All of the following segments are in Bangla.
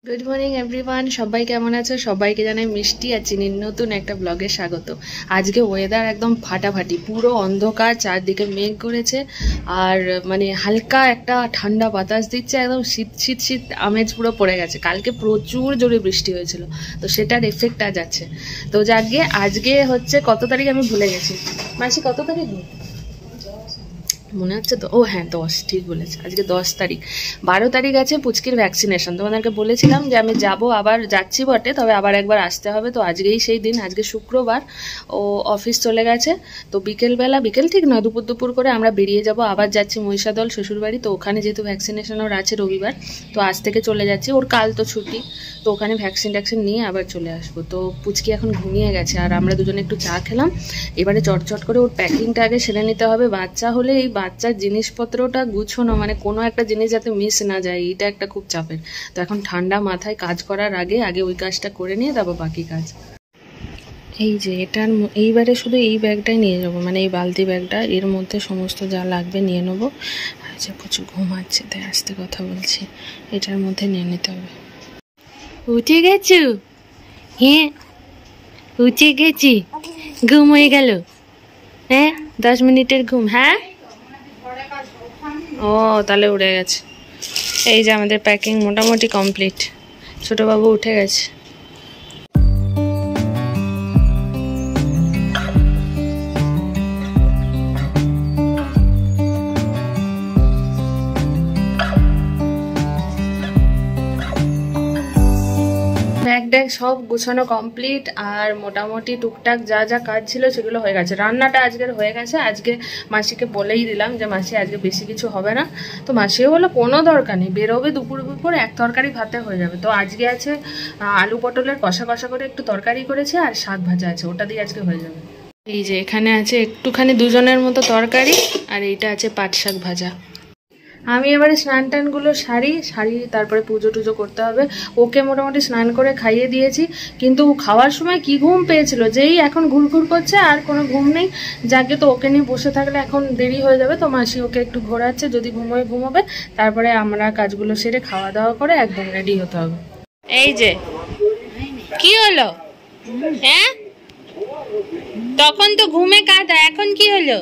গুড মর্নিং এভরিওয়ান, সবাই কেমন আছো? সবাইকে জানাই মিষ্টি আর চিনির নতুন একটা ব্লগে স্বাগত। আজকে ওয়েদার একদম ফাটাফাটি, পুরো অন্ধকার, চারদিকে মেঘ করেছে আর মানে হালকা একটা ঠান্ডা বাতাস দিচ্ছে, একদম শীত শীত শীত আমেজ পুরো পড়ে গেছে। কালকে প্রচুর জোরে বৃষ্টি হয়েছিল, তো সেটার এফেক্ট আজ আছে। তো যাকে আজকে হচ্ছে কত তারিখ আমি ভুলে গেছি। মাসি কত তারিখ মনে হচ্ছে তো? ও হ্যাঁ 10, ঠিক বলেছে, আজকে 10 তারিখ। 12 তারিখ আছে পুচকির ভ্যাকসিনেশন। তোমাদেরকে বলেছিলাম যে আমি যাব, আবার যাচ্ছি বটে, তবে আবার একবার আসতে হবে। তো আজকেই সেই দিন, আজকে শুক্রবার। ও অফিস চলে গেছে, তো বিকেলবেলা, বিকেল ঠিক নয়, দুপুর দুপুর করে আমরা বেরিয়ে যাব। আবার যাচ্ছি মহিষাদল শ্বশুরবাড়ি। তো ওখানে যেহেতু ভ্যাকসিনেশন ওর আছে রবিবার, তো আজ থেকে চলে যাচ্ছি। ওর কাল তো ছুটি, তো ওখানে ভ্যাকসিন ট্যাকসিন নিয়ে আবার চলে আসবো। তো পুচকি এখন ঘুমিয়ে গেছে আর আমরা দুজনে একটু চা খেলাম। এবারে চটচট করে ওর প্যাকিংটা আগে সেরে নিতে হবে। বাচ্চা হলে এই বাচ্চার জিনিসপত্রটা গুছোনো, মানে কোনো একটা জিনিস যাতে মিস না যায়, এইটা একটা খুব চাপের। তো এখন ঠান্ডা মাথায় কাজ করার আগে আগে ওই কাজটা করে নিয়ে তারপর বাকি কাজ। এই যে এটার এইবারে শুধু এই ব্যাগটাই নিয়ে যাবো, মানে এই বালতি ব্যাগটা, এর মধ্যে সমস্ত যা লাগবে নিয়ে নেবো। আচ্ছা প্রচুর ঘুমাচ্ছে, তাই আস্তে কথা বলছি, এটার মধ্যে নিয়ে নিতে হবে। উঠে গেছো? হ্যাঁ উঠে গেছি, ঘুম হয়ে গেল। হ্যাঁ 10 মিনিটের ঘুম। হ্যাঁ ও তাহলে উড়ে গেছে। এই যে আমাদের প্যাকিং মোটামুটি কমপ্লিট, ছোটবাবু উঠে গেছে। ব্যাগ ট্যাগ সব গুছানো কমপ্লিট, আর মোটামুটি টুকটাক যা যা কাজ ছিল সেগুলো হয়ে গেছে। রান্নাটা আজকের হয়ে গেছে। আজকে মাসিকে বলেই দিলাম যে মাসি আজকে বেশি কিছু হবে না। তো মাসিও বললো কোনো দরকার নেই, বেরোবে দুপুর দুপুর, এক তরকারি ভাতে হয়ে যাবে। তো আজকে আছে আলু পটলের কষা কষা করে একটু তরকারি করেছে, আর শাক ভাজা আছে, ওটা দিয়ে আজকে হয়ে যাবে। এই যে এখানে আছে একটুখানি দুজনের মতো তরকারি, আর এইটা আছে পাট শাক ভাজা। আমি এবারে স্নান টানগুলো সারি, তারপরে পুজো টুজো করতে হবে। ওকে মোটামুটি স্নান করে খাইয়ে দিয়েছি, কিন্তু খাওয়ার সময় কি ঘুম পেয়েছিল, যেই এখন ঘুরঘুর করছে, আর কোনো ঘুম নেই। যাকে তো ওকে নিয়ে বসে থাকলে এখন দেরি হয়ে যাবে। তো মাসি ওকে একটু ঘোরাচ্ছে, যদি ঘুমোয় ঘুমোবে, তারপরে আমরা কাজগুলো সেরে খাওয়া দাওয়া করে একদম রেডি হতে হবে। এই যে কি হলো? হ্যাঁ তখন তো ঘুমে কাঁদা, এখন কি হলো?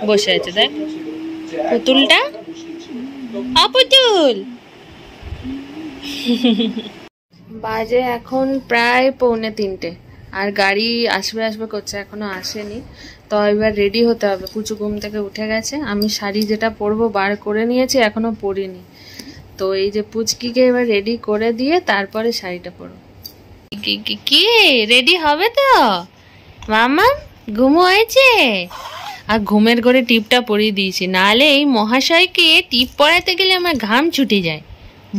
বসে আছে দেখ পুতুলটা, পুতুল। বাজে এখন প্রায় 2:45, আর গাড়ি আসবে আসবে করছে, এখনো আসেনি। তো এবার রেডি হতে হবে। পুচু ঘুম থেকে উঠে গেছে, আমি শাড়ি যেটা পরবো বার করে নিয়েছি, এখনো পরিনি। তো এই যে পুচকিকে এবার রেডি করে দিয়ে তারপরে শাড়িটা পরবো। কি রেডি হবে তো? মামা ঘুমো হয়েছে? আর ঘুমের ঘরে টিপটা পরিয়ে দিয়েছি, নাহলে এই মহাশয়কে টিপ পরাতে গেলে আমার ঘাম ছুটে যায়।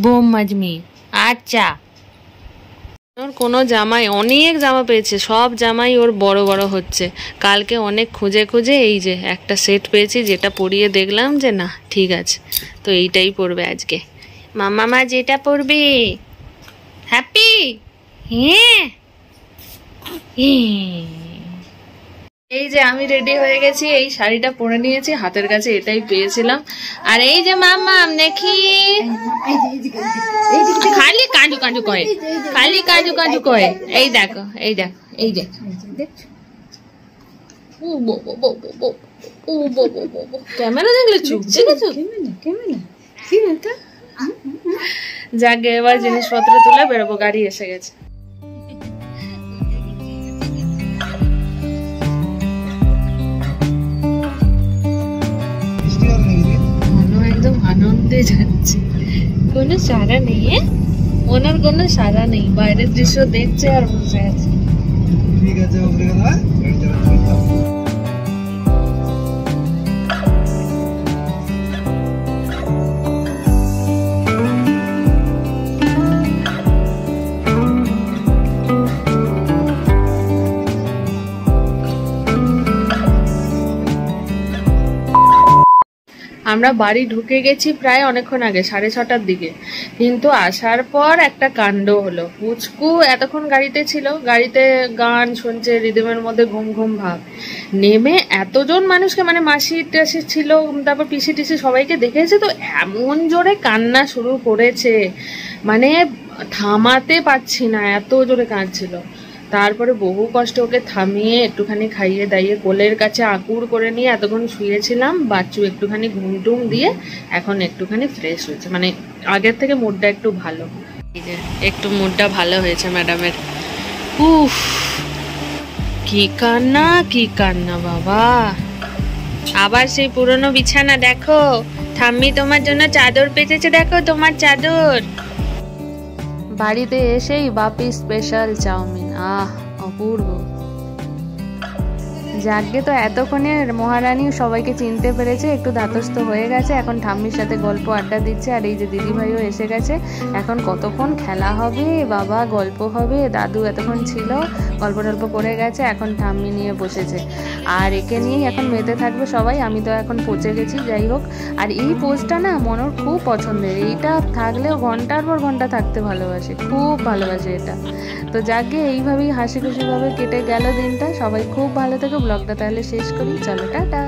বোম মাজমি। আচ্ছা ওর কোনো জামাই, অনেক জামা পেয়েছে, সব জামাই ওর বড় বড় হচ্ছে। কালকে অনেক খুঁজে খুঁজে এই যে একটা সেট পেয়েছি, যেটা পরিয়ে দেখলাম যে না ঠিক আছে, তো এইটাই পরবে আজকে। মামা যেটা পরবে হ্যাপি। হ্যাঁ এই যে আমি রেডি হয়ে গেছি, এই শাড়িটা পরে নিয়েছি, হাতের কাছে এটাই পেয়েছিলাম। আর এই যে মামা দেখি খালি কাজু কাজু কয়, খালি কাজু কাজু কয়। এই দেখো এই দেখো এই যে ক্যামেরা দেখলে চুপ দেখেছো? যাকে এবার জিনিসপত্র তুলে বেরোবো, গাড়ি এসে গেছে। একদম আনন্দে যাচ্ছে, কোনো সারা নেই, ওনার কোনো সারা নেই, বাইরের দৃশ্য দেখছে আর বসে আছে। ঠিক আছে আমরা বাড়ি ঢুকে গেছি প্রায় অনেকক্ষণ আগে, 6:30টার দিকে। কিন্তু আসার পর একটা কাণ্ড হলো। পুচকু এতক্ষণ গাড়িতে ছিল, গাড়িতে গান শুনছে, রিদমের মধ্যে ঘুম ঘুম ভাব। নেমে এতজন মানুষকে, মানে মাসি টাসি ছিল, তারপর পিসি টিসি সবাইকে দেখেছে, তো এমন জোরে কান্না শুরু করেছে। মানে থামাতে পারছি না, এত জোরে কাঁদছিল। তারপরে বহু কষ্টে ওকে থামিয়ে একটুখানি খাইয়ে দাইয়ে কোলের কাছে আঁকুড় করে নিয়ে এতক্ষণ শুয়েছিলাম। বাচ্চু একটুখানি ঘুম টুম দিয়ে এখন একটুখানি ফ্রেশ হয়েছে, মানে আগের থেকে মুডটা একটু ভালো। এই যে একটু মুডটা ভালো হয়েছে ম্যাডামের। উফ, কি কান্না কি কান্না বাবা। আবার সেই পুরনো বিছানা, দেখো ঠাম্মি তোমার জন্য চাদর পেতেছে, দেখো তোমার চাদর। বাড়িতে এসেই বাপি স্পেশাল চাউমিন, আহ অপূর্ব। যাকে তো এতক্ষণে মহারানী সবাইকে চিনতে পেরেছে, একটু ধাতস্থ হয়ে গেছে, এখন ঠাম্মির সাথে গল্প আড্ডা দিচ্ছে। আর এই যে দিদিভাইও এসে গেছে, এখন কতক্ষণ খেলা হবে বাবা, গল্প হবে। দাদু এতক্ষণ ছিল, গল্প টল্প করে গেছে, এখন ঠাম্মি নিয়ে বসেছে। আর একে নিয়েই এখন মেতে থাকবে সবাই। আমি তো এখন পচে গেছি, যাই হোক। আর এই পোজটা না মনোর খুব পছন্দের, এইটা থাকলেও ঘন্টার পর ঘন্টা থাকতে ভালোবাসে, খুব ভালোবাসে এটা। তো যাকে এইভাবেই হাসি খুশিভাবে কেটে গেল দিনটা। সবাই খুব ভালো থেকে ব্লগটা তাহলে শেষ করি, চলো টাটা।